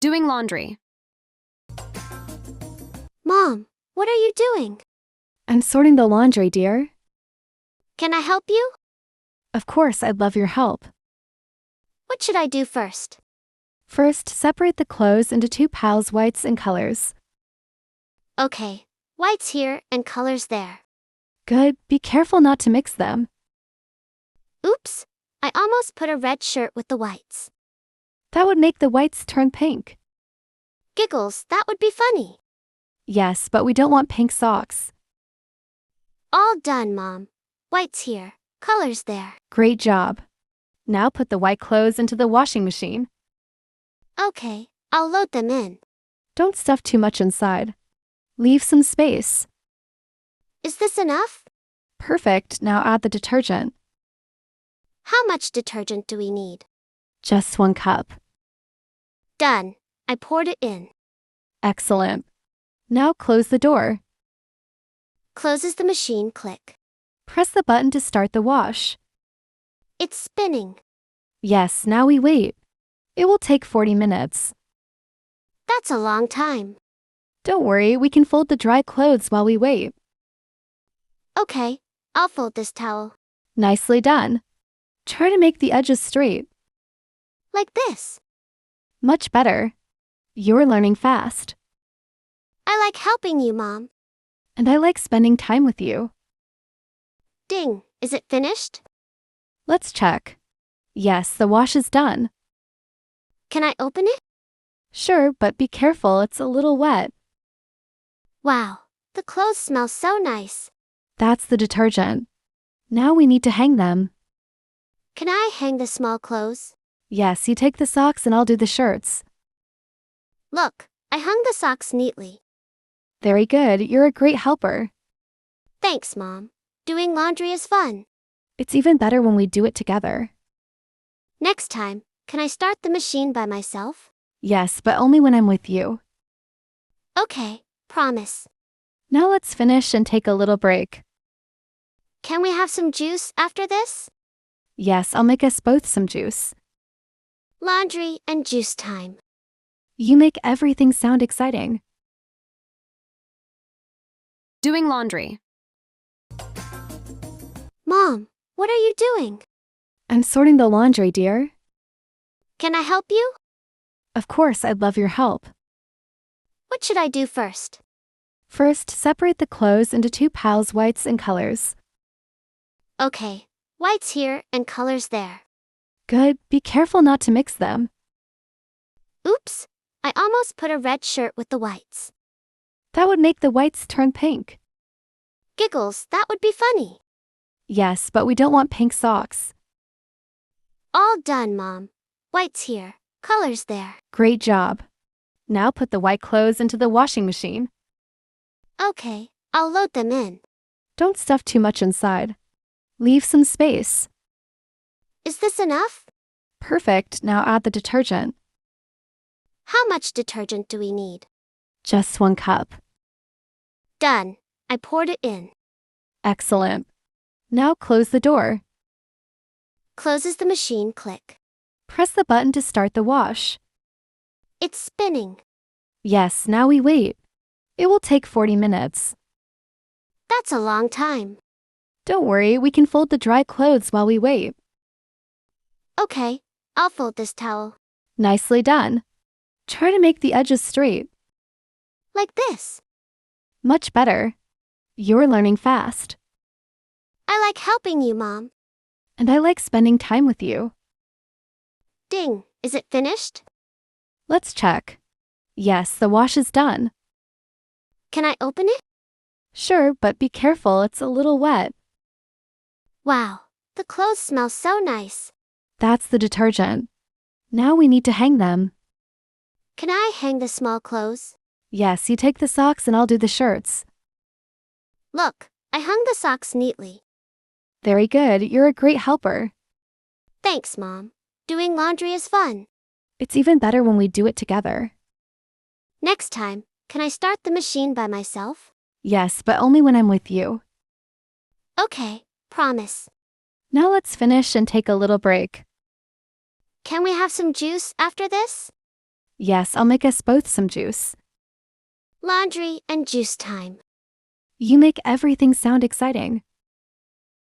Doing laundry. Mom, what are you doing? I'm sorting the laundry, dear. Can I help you? Of course, I'd love your help. What should I do first? First, separate the clothes into two piles, whites and colors. Okay, whites here and colors there. Good, be careful not to mix them. Oops, I almost put a red shirt with the whites. That would make the whites turn pink. Giggles, that would be funny. Yes, but we don't want pink socks. All done, Mom. Whites here, colors there. Great job. Now put the white clothes into the washing machine. Okay, I'll load them in. Don't stuff too much inside. Leave some space. Is this enough? Perfect, now add the detergent. How much detergent do we need? Just 1 cup. Done. I poured it in. Excellent. Now close the door. Closes the machine, click. Press the button to start the wash. It's spinning. Yes, now we wait. It will take 40 minutes. That's a long time. Don't worry, we can fold the dry clothes while we wait. Okay, I'll fold this towel. Nicely done. Try to make the edges straight. Like this. Much better. You're learning fast. I like helping you, Mom. And I like spending time with you. Ding, is it finished? Let's check. Yes, the wash is done. Can I open it? Sure, but be careful, it's a little wet. Wow, the clothes smell so nice. That's the detergent. Now we need to hang them. Can I hang the small clothes? Yes, you take the socks and I'll do the shirts. Look, I hung the socks neatly. Very good, you're a great helper. Thanks, Mom. Doing laundry is fun. It's even better when we do it together. Next time, can I start the machine by myself? Yes, but only when I'm with you. Okay, promise. Now let's finish and take a little break. Can we have some juice after this? Yes, I'll make us both some juice. Laundry and juice time. You make everything sound exciting. Doing laundry. Mom, what are you doing? I'm sorting the laundry, dear. Can I help you? Of course, I'd love your help. What should I do first? First, separate the clothes into two piles, whites and colors. Okay, whites here and colors there. Good, be careful not to mix them. Oops, I almost put a red shirt with the whites. That would make the whites turn pink. Giggles, that would be funny. Yes, but we don't want pink socks. All done, Mom. Whites here, colors there. Great job. Now put the white clothes into the washing machine. Okay, I'll load them in. Don't stuff too much inside. Leave some space. Is this enough? Perfect, now add the detergent. How much detergent do we need? Just 1 cup. Done. I poured it in. Excellent. Now close the door. Closes the machine, click. Press the button to start the wash. It's spinning. Yes, now we wait. It will take 40 minutes. That's a long time. Don't worry, we can fold the dry clothes while we wait. Okay, I'll fold this towel. Nicely done. Try to make the edges straight. Like this. Much better. You're learning fast. I like helping you, Mom. And I like spending time with you. Ding, is it finished? Let's check. Yes, the wash is done. Can I open it? Sure, but be careful, it's a little wet. Wow, the clothes smell so nice. That's the detergent. Now we need to hang them. Can I hang the small clothes? Yes, you take the socks and I'll do the shirts. Look, I hung the socks neatly. Very good, you're a great helper. Thanks, Mom. Doing laundry is fun. It's even better when we do it together. Next time, can I start the machine by myself? Yes, but only when I'm with you. Okay, promise. Now let's finish and take a little break. Can we have some juice after this? Yes, I'll make us both some juice. Laundry and juice time. You make everything sound exciting.